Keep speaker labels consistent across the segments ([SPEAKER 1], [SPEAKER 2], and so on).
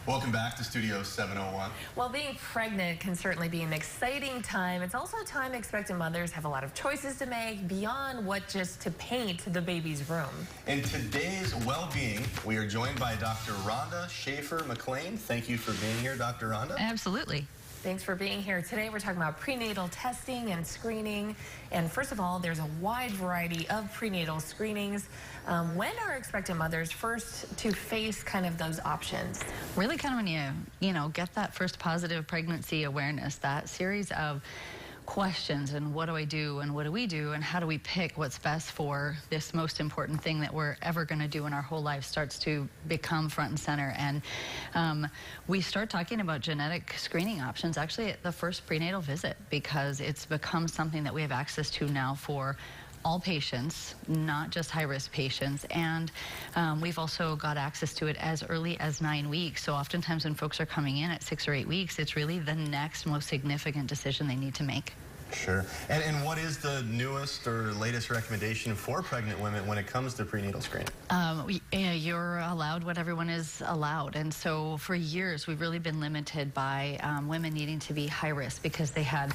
[SPEAKER 1] Welcome back to Studio 701.
[SPEAKER 2] Well, being pregnant can certainly be an exciting time. It's also a time expectant mothers have a lot of choices to make beyond what just to paint the baby's room.
[SPEAKER 1] In today's well-being, we are joined by Dr. Rhonda Schaefer-McLean. Thank you for being here, Dr. Rhonda.
[SPEAKER 3] Absolutely.
[SPEAKER 2] Thanks for being here. Today we're talking about prenatal testing and screening. And first of all, there's a wide variety of prenatal screenings. When are expectant mothers first to face kind of those options?
[SPEAKER 3] Really kind of when you get that first positive pregnancy awareness, that series of questions and what do I do and what do we do and how do we pick what's best for this most important thing that we're ever going to do in our whole life starts to become front and center. And we start talking about genetic screening options actually at the first prenatal visit, because it's become something that we have access to now for all patients, not just high-risk patients, and we've also got access to it as early as 9 weeks. So oftentimes when folks are coming in at 6 or 8 weeks, it's really the next most significant decision they need to make.
[SPEAKER 1] Sure. And what is the newest or latest recommendation for pregnant women when it comes to prenatal screening?
[SPEAKER 3] You're allowed what everyone is allowed. And so for years, we've really been limited by women needing to be high risk because they had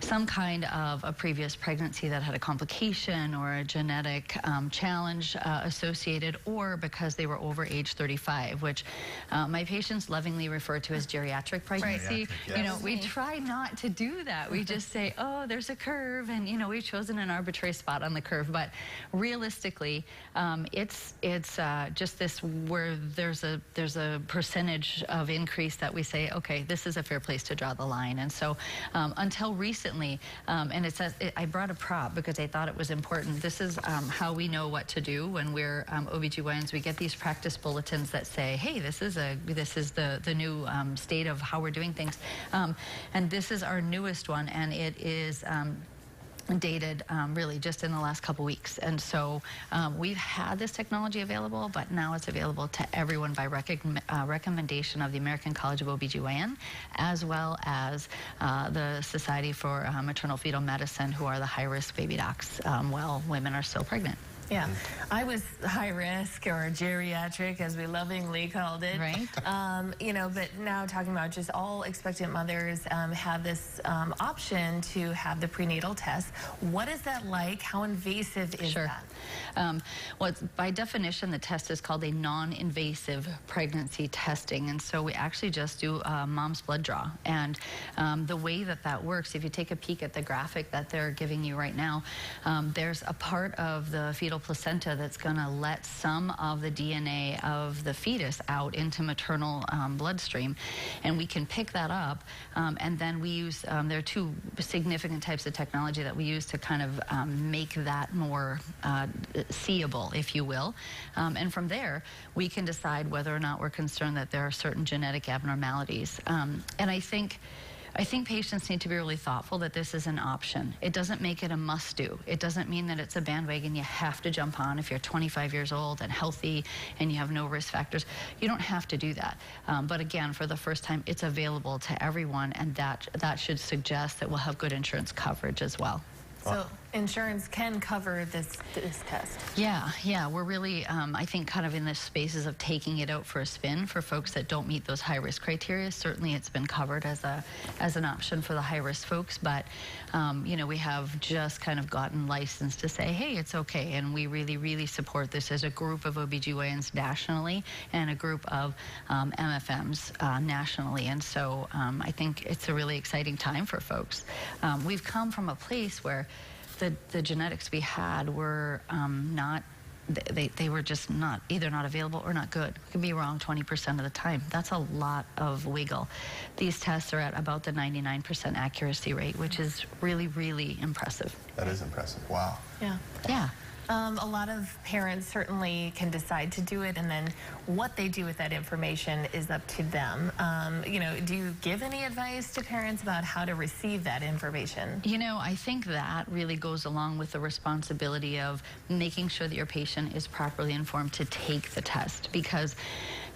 [SPEAKER 3] some kind of a previous pregnancy that had a complication or a genetic challenge associated, or because they were over age 35, which my patients lovingly refer to as geriatric pregnancy.
[SPEAKER 1] Geriatric, yes.
[SPEAKER 3] You know, we try not to do that. We just say, oh, there's a curve, and we've chosen an arbitrary spot on the curve. But realistically, it's just this where there's a percentage of increase that we say, okay, this is a fair place to draw the line. And so until recently, and it says, I brought a prop because I thought it was important. This is how we know what to do when we're OBGYNs. We get these practice bulletins that say, hey, this is the new state of how we're doing things. And this is our newest one, and it is dated really just in the last couple weeks. And so we've had this technology available, but now it's available to everyone by recommendation of the American College of OBGYN, as well as the Society for Maternal Fetal Medicine, who are the high-risk baby docs while women are still pregnant.
[SPEAKER 2] Yeah, I was high risk, or geriatric, as we lovingly called it.
[SPEAKER 3] Right.
[SPEAKER 2] But now talking about just all expectant mothers have this option to have the prenatal test. What is that like? How invasive is that?
[SPEAKER 3] Well, by definition, the test is called a non-invasive pregnancy testing. And so we actually just do a mom's blood draw. And the way that works, if you take a peek at the graphic that they're giving you right now, there's a part of the fetal placenta that's going to let some of the DNA of the fetus out into maternal bloodstream, and we can pick that up, and then we use, there are two significant types of technology that we use to kind of make that more seeable, if you will, and from there we can decide whether or not we're concerned that there are certain genetic abnormalities. And I think patients need to be really thoughtful that this is an option. It doesn't make it a must-do. It doesn't mean that it's a bandwagon you have to jump on if you're 25 years old and healthy and you have no risk factors. You don't have to do that. But again, for the first time, it's available to everyone, and that should suggest that we'll have good insurance coverage as well.
[SPEAKER 2] So insurance can cover this test?
[SPEAKER 3] Yeah, we're really, I think, kind of in the spaces of taking it out for a spin for folks that don't meet those high-risk criteria. Certainly it's been covered as an option for the high-risk folks, but, we have just kind of gotten licensed to say, hey, it's okay, and we really, really support this as a group of OBGYNs nationally and a group of MFMs nationally, and so I think it's a really exciting time for folks. We've come from a place where the genetics we had were they were just either not available or not good. We can be wrong 20% of the time. That's a lot of wiggle. These tests are at about the 99% accuracy rate, which is really, really impressive.
[SPEAKER 1] That is impressive. Wow.
[SPEAKER 3] Yeah.
[SPEAKER 2] A lot of parents certainly can decide to do it, and then what they do with that information is up to them. Do you give any advice to parents about how to receive that information?
[SPEAKER 3] I think that really goes along with the responsibility of making sure that your patient is properly informed to take the test, because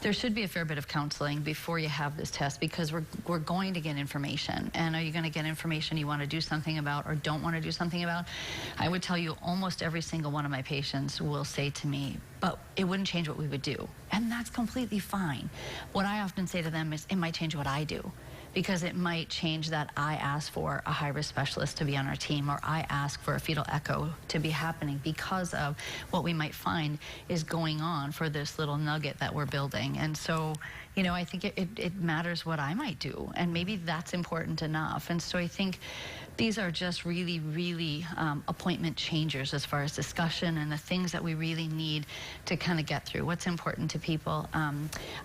[SPEAKER 3] there should be a fair bit of counseling before you have this test, because we're going to get information. And are you going to get information you want to do something about or don't want to do something about? I would tell you almost every single one one of my patients will say to me, but it wouldn't change what we would do. And that's completely fine. What I often say to them is, it might change what I do. Because it might change that I ask for a high-risk specialist to be on our team, or I ask for a fetal echo to be happening because of what we might find is going on for this little nugget that we're building. And so, you know, I think it matters what I might do, and maybe that's important enough. And so I think these are just really, really appointment changers as far as discussion and the things that we really need to kind of get through. What's important to people.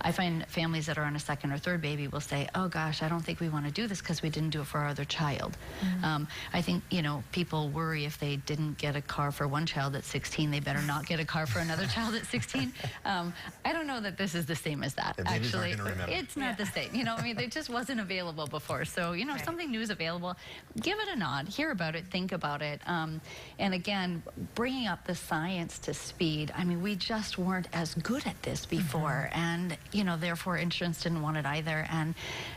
[SPEAKER 3] I find families that are on a second or third baby will say, oh gosh, I don't think we want to do this because we didn't do it for our other child. I think, you know, people worry if they didn't get a car for one child at 16, they better not get a car for another child at 16. I don't know that this is the same as that, actually. It's not the same. You know, I mean, it just wasn't available before. So, you know, if something new is available, give it a nod, hear about it, think about it. And again, bringing up the science to speed. I mean, we just weren't as good at this before. And, you know, therefore insurance didn't want it either. And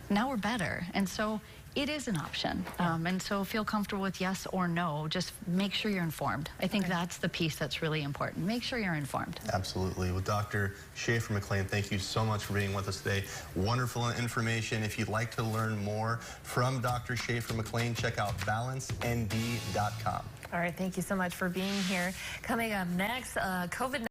[SPEAKER 3] now we're better. And so it is an option. And so feel comfortable with yes or no. Just make sure you're informed. I think that's the piece that's really important. Make sure you're informed.
[SPEAKER 1] Absolutely. With Dr. Schaefer-McLean, thank you so much for being with us today. Wonderful information. If you'd like to learn more from Dr. Schaefer-McLean, check out balancend.com.
[SPEAKER 2] All right, thank you so much for being here. Coming up next, COVID-19